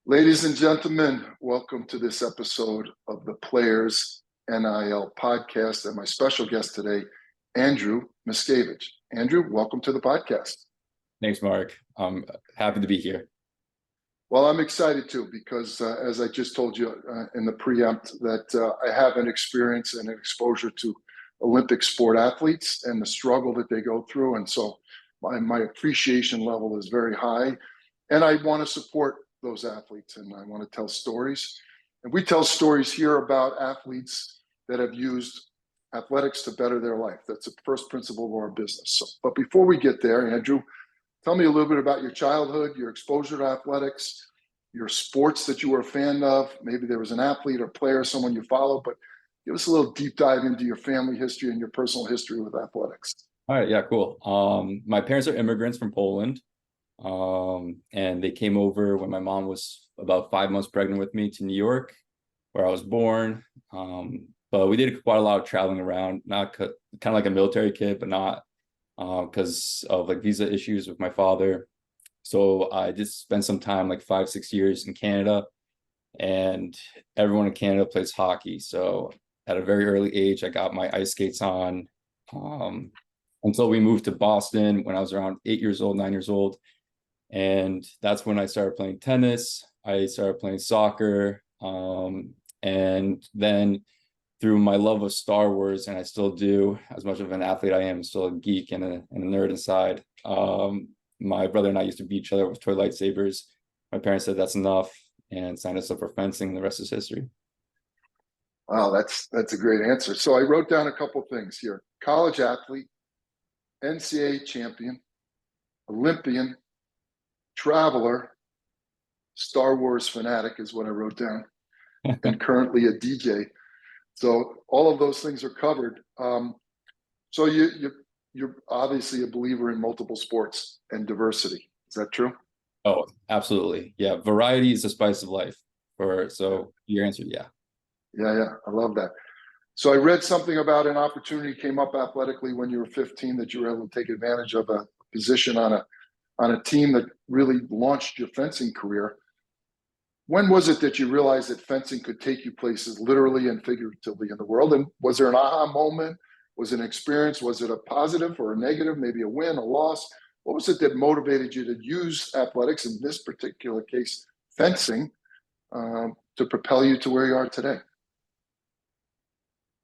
Ladies and gentlemen, welcome to this episode of the Players NIL podcast and my special guest today, Andrew Miscavige. Andrew, welcome to the podcast. Thanks, Mark. I'm happy to be here. Well, I'm excited too, because as I just told you in the preempt, that I have an experience and an exposure to Olympic sport athletes and the struggle that they go through. And so my appreciation level is very high. And I want to support those athletes and I want to tell stories. And we tell stories here about athletes that have used athletics to better their life. That's the first principle of our business. So, but before we get there, Andrew, tell me a little bit about your childhood, your exposure to athletics, your sports that you were a fan of. Maybe there was an athlete or player, someone you followed, but give us a little deep dive into your family history and your personal history with athletics. All right, yeah, cool. My parents are immigrants from Poland, and they came over when my mom was about 5 months pregnant with me to New York, where I was born. But we did quite a lot of traveling around, not kind of like a military kid, but not because of like visa issues with my father. So I did spend some time, like 5-6 years in Canada, and everyone in Canada plays hockey. So at a very early age, I got my ice skates on until we moved to Boston when I was around 8 years old, 9 years old. And that's when I started playing tennis. I started playing soccer. And then through my love of Star Wars, and I still do, as much of an athlete I am, still a geek and a nerd inside. My brother and I used to beat each other with toy lightsabers. My parents said that's enough and signed us up for fencing. The rest is history. Wow, that's a great answer. So I wrote down a couple things here. College athlete, NCAA champion, Olympian, traveler, Star Wars fanatic is what I wrote down, and currently a DJ. So all of those things are covered. So you're obviously a believer in multiple sports and diversity. Is that true? Oh, absolutely. Yeah. Variety is the spice of life. So your answer, yeah. Yeah. I love that. So I read something about an opportunity came up athletically when you were 15 that you were able to take advantage of a position on a team that really launched your fencing career. When was it that you realized that fencing could take you places literally and figuratively in the world? And was there an aha moment? Was it an experience? Was it a positive or a negative, maybe a win, a loss? What was it that motivated you to use athletics, in this particular case, fencing, to propel you to where you are today?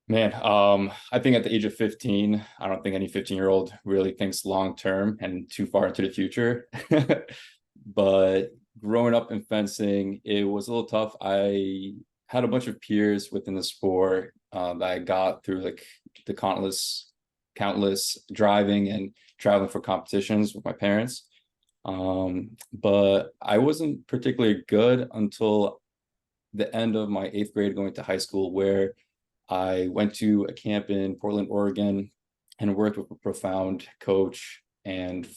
Man, I think at the age of 15, I don't think any 15-year-old really thinks long-term and too far into the future. But growing up in fencing, it was a little tough. I had a bunch of peers within the sport that I got through like the countless driving and traveling for competitions with my parents. But I wasn't particularly good until the end of my 8th grade going to high school, where I went to a camp in Portland, Oregon, and worked with a profound coach and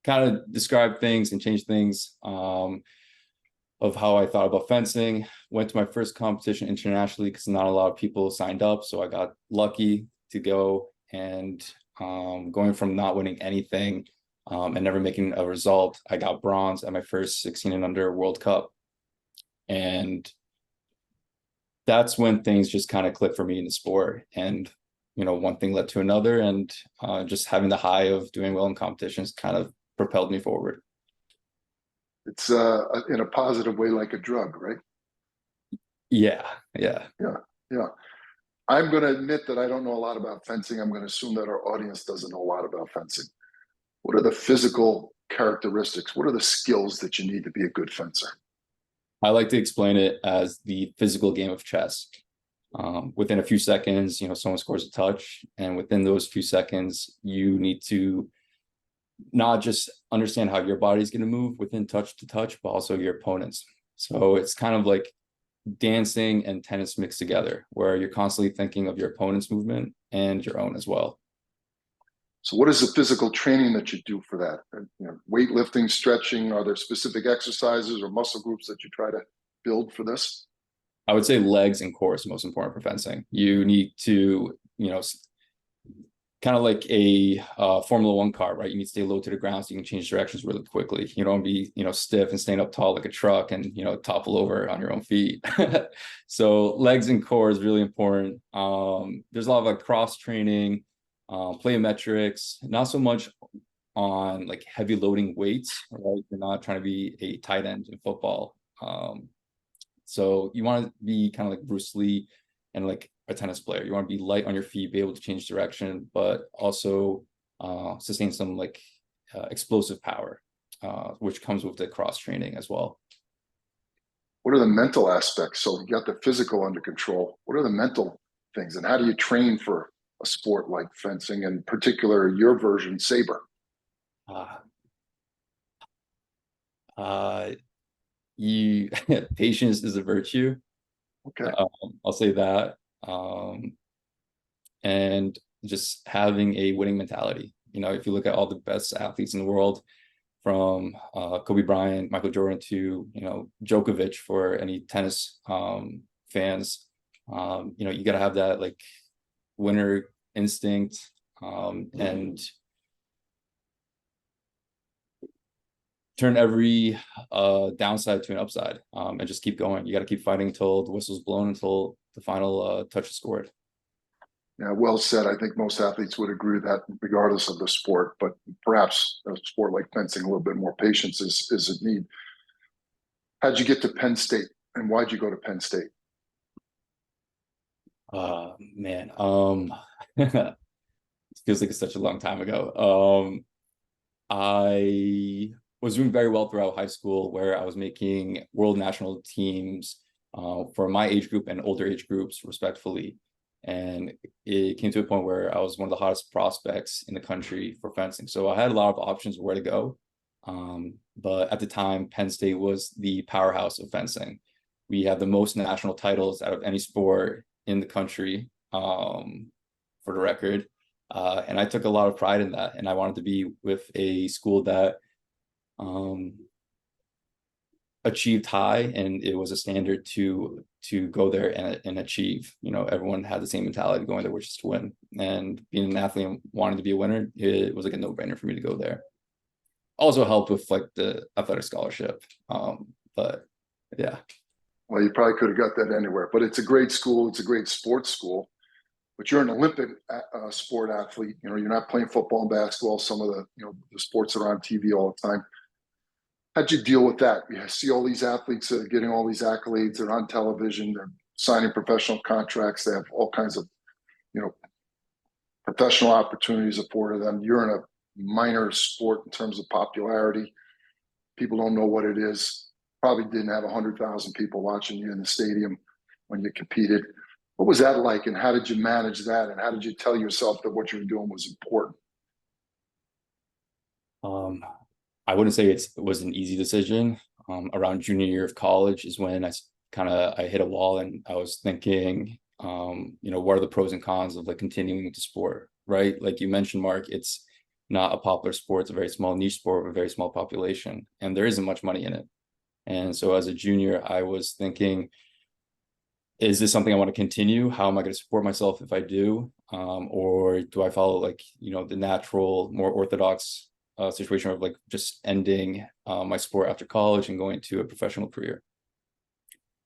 kind of described things and changed things of how I thought about fencing. Went to my first competition internationally because not a lot of people signed up. So I got lucky to go, and going from not winning anything and never making a result, I got bronze at my first 16 and under World Cup. And that's when things just kind of clicked for me in the sport. And, one thing led to another, and just having the high of doing well in competitions kind of propelled me forward. It's in a positive way, like a drug, right? Yeah. I'm going to admit that I don't know a lot about fencing. I'm going to assume that our audience doesn't know a lot about fencing. What are the physical characteristics? What are the skills that you need to be a good fencer? I like to explain it as the physical game of chess. Within a few seconds, someone scores a touch, and within those few seconds, you need to not just understand how your body's going to move within touch to touch, but also your opponent's. So it's kind of like dancing and tennis mixed together, where you're constantly thinking of your opponent's movement and your own as well. So what is the physical training that you do for that? Weightlifting, stretching, are there specific exercises or muscle groups that you try to build for this? I would say legs and core is most important for fencing. You need to, kind of like a Formula One car, right? You need to stay low to the ground so you can change directions really quickly. You don't be, stiff and stand up tall like a truck and, topple over on your own feet. So legs and core is really important. There's a lot of like cross training, plyometrics, not so much on like heavy loading weights, right? You're not trying to be a tight end in football. So you want to be kind of like Bruce Lee and like a tennis player. You want to be light on your feet, be able to change direction, but also sustain some like explosive power, which comes with the cross training as well. What are the mental aspects? So you got the physical under control. What are the mental things, and how do you train for a sport like fencing, in particular your version, saber? Uh, uh, you patience is a virtue. Okay. I'll say that. And just having a winning mentality. If you look at all the best athletes in the world, from Kobe Bryant, Michael Jordan to Djokovic, for any tennis fans, you got to have that like winner instinct, and turn every downside to an upside, and just keep going. You got to keep fighting until the whistle's blown, until the final touch is scored. Yeah, well said. I think most athletes would agree with that, regardless of the sport. But perhaps a sport like fencing, a little bit more patience is a need. How'd you get to Penn State, and why'd you go to Penn State? Man, it feels like it's such a long time ago. I was doing very well throughout high school, where I was making world national teams for my age group and older age groups, respectfully. And it came to a point where I was one of the hottest prospects in the country for fencing. So I had a lot of options of where to go. But at the time, Penn State was the powerhouse of fencing. We had the most national titles out of any sport in the country, for the record. And I took a lot of pride in that. And I wanted to be with a school that achieved high, and it was a standard to go there and achieve. Everyone had the same mentality going there, which is to win. And being an athlete and wanting to be a winner, it was like a no-brainer for me to go there. Also helped with like the athletic scholarship. But yeah. Well, you probably could have got that anywhere, but it's a great school. It's a great sports school. But you're an Olympic sport athlete. You're not playing football and basketball, some of the the sports that are on TV all the time. How'd you deal with that? You see all these athletes getting all these accolades. They're on television. They're signing professional contracts. They have all kinds of, professional opportunities afforded them. You're in a minor sport in terms of popularity. People don't know what it is. Probably didn't have 100,000 people watching you in the stadium when you competed. What was that like, and how did you manage that? And how did you tell yourself that what you were doing was important? I wouldn't say it was an easy decision. Around junior year of college is when I hit a wall, and I was thinking, what are the pros and cons of like continuing with the sport, right? Like you mentioned, Mark, it's not a popular sport. It's a very small niche sport with a very small population, and there isn't much money in it. And so as a junior, I was thinking, is this something I want to continue? How am I going to support myself if I do? Or do I follow like, the natural, more orthodox situation of like just ending my sport after college and going to a professional career?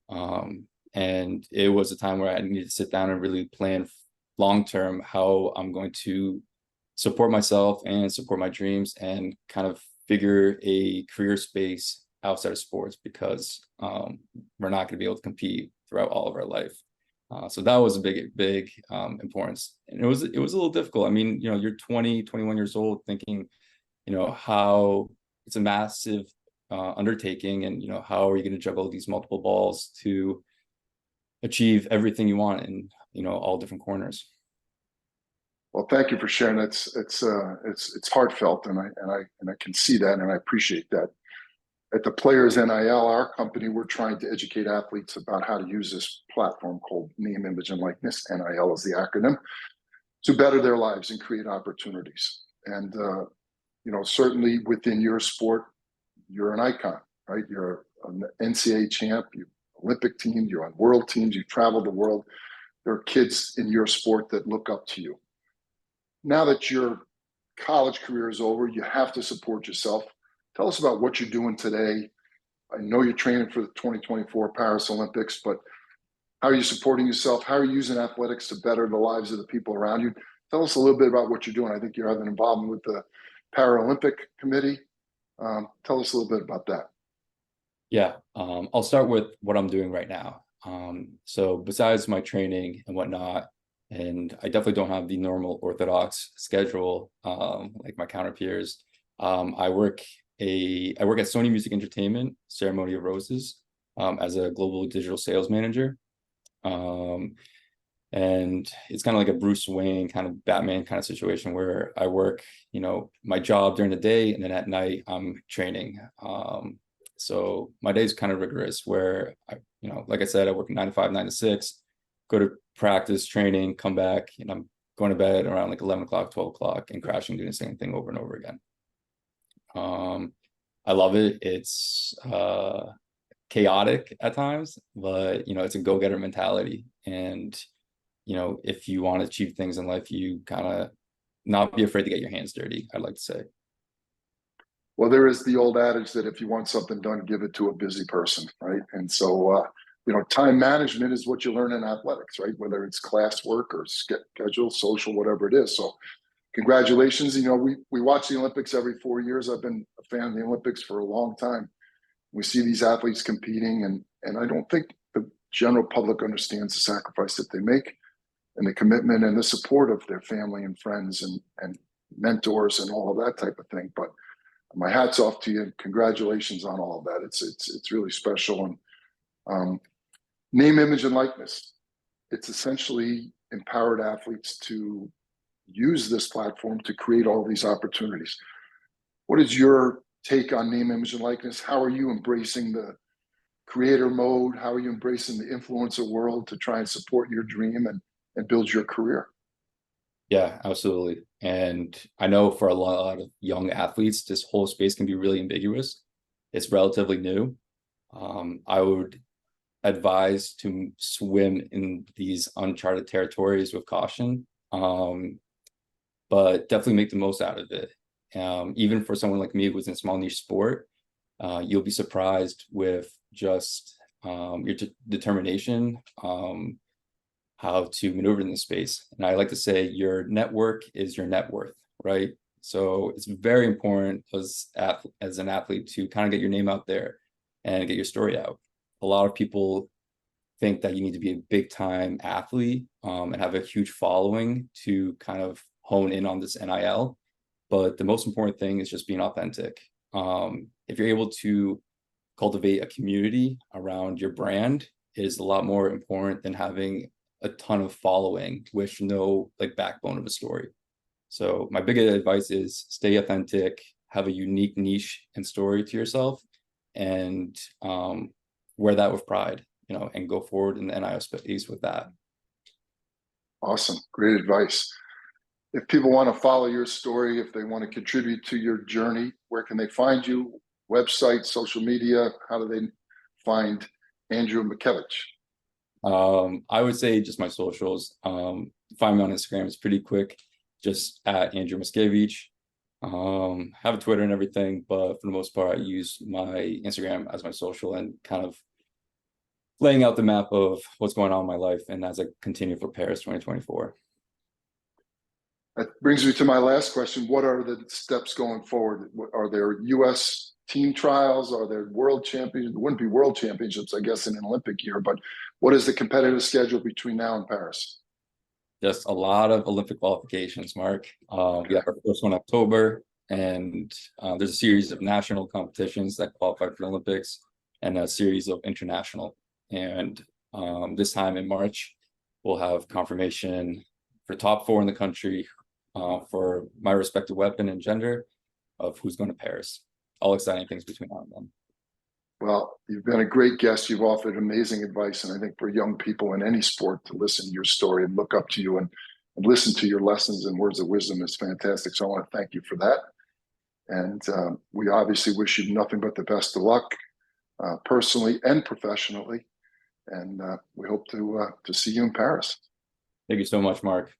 And it was a time where I needed to sit down and really plan long-term how I'm going to support myself and support my dreams, and kind of figure a career space outside of sports, because we're not going to be able to compete throughout all of our life. So that was a big importance. And it was a little difficult. I mean, you're 20, 21 years old, thinking, how it's a massive undertaking, and, how are you going to juggle these multiple balls to achieve everything you want in, all different corners. Well, thank you for sharing. It's heartfelt, and I can see that, and I appreciate that. At the Players NIL, our company, we're trying to educate athletes about how to use this platform called Name, Image, and Likeness. NIL is the acronym, to better their lives and create opportunities. And certainly within your sport, you're an icon, right? You're an NCAA champ, you Olympic team, you're on world teams, you travel the world. There are kids in your sport that look up to you. now that your college career is over, you have to support yourself. Tell us about what you're doing today. I know you're training for the 2024 Paris Olympics, but how are you supporting yourself? How are you using athletics to better the lives of the people around you? Tell us a little bit about what you're doing. I think you have an involvement with the Paralympic Committee. Tell us a little bit about that. Yeah, I'll start with what I'm doing right now. So besides my training and whatnot, and I definitely don't have the normal orthodox schedule like my counter peers. I work at Sony Music Entertainment, Ceremony of Roses, as a global digital sales manager. And it's kind of like a Bruce Wayne kind of Batman kind of situation where I work, my job during the day, and then at night I'm training. So my day's kind of rigorous where like I said, I work 9 to 5, 9 to 6, go to practice, training, come back, and I'm going to bed around like 11 o'clock, 12 o'clock, and crashing, doing the same thing over and over again. I love it. It's chaotic at times, but it's a go-getter mentality. And if you want to achieve things in life, you kind of not be afraid to get your hands dirty, I'd like to say. Well, there is the old adage that if you want something done, give it to a busy person, right? And so, time management is what you learn in athletics, right? Whether it's classwork or schedule, social, whatever it is. So congratulations. We watch the Olympics every 4 years. I've been a fan of the Olympics for a long time. We see these athletes competing, and I don't think the general public understands the sacrifice that they make and the commitment and the support of their family and friends and mentors and all of that type of thing. But my hat's off to you, and congratulations on all of that. It's really special. And name, image, and likeness. It's essentially empowered athletes to use this platform to create all these opportunities. What is your take on name, image, and likeness? How are you embracing the creator mode? How are you embracing the influencer world to try and support your dream and build your career? Yeah, absolutely. And I know for a lot of young athletes, this whole space can be really ambiguous. It's relatively new. I would advise to swim in these uncharted territories with caution, but definitely make the most out of it. Even for someone like me who's in a small niche sport, you'll be surprised with just your determination, how to maneuver in this space. And I like to say your network is your net worth, right? So it's very important as an athlete to kind of get your name out there and get your story out. A lot of people think that you need to be a big time athlete and have a huge following to kind of hone in on this NIL. But the most important thing is just being authentic. If you're able to cultivate a community around your brand, it is a lot more important than having a ton of following with no backbone of a story. So my biggest advice is stay authentic, have a unique niche and story to yourself, and wear that with pride, and go forward in the NIL space with that. Awesome. Great advice. If people want to follow your story, if they want to contribute to your journey, where can they find you? Website, social media? How do they find Andrew Mickevich? I would say just my socials. Find me on Instagram. It's pretty quick. Just at Andrew Mickevich. Have a Twitter and everything, but for the most part, I use my Instagram as my social and kind of laying out the map of what's going on in my life and as I continue for Paris 2024. That brings me to my last question. What are the steps going forward? Are there U.S. team trials? Are there world championships? It wouldn't be world championships, I guess, in an Olympic year, but what is the competitive schedule between now and Paris? Just a lot of Olympic qualifications, Mark. We have our first one in October, and there's a series of national competitions that qualify for the Olympics and a series of international. And this time in March, we'll have confirmation for top 4 in the country for my respective weapon and gender of who's going to Paris. All exciting things between now and then. Well, you've been a great guest. You've offered amazing advice. And I think for young people in any sport to listen to your story and look up to you and listen to your lessons and words of wisdom is fantastic. So I want to thank you for that. And we obviously wish you nothing but the best of luck, personally and professionally. And we hope to see you in Paris. Thank you so much, Mark.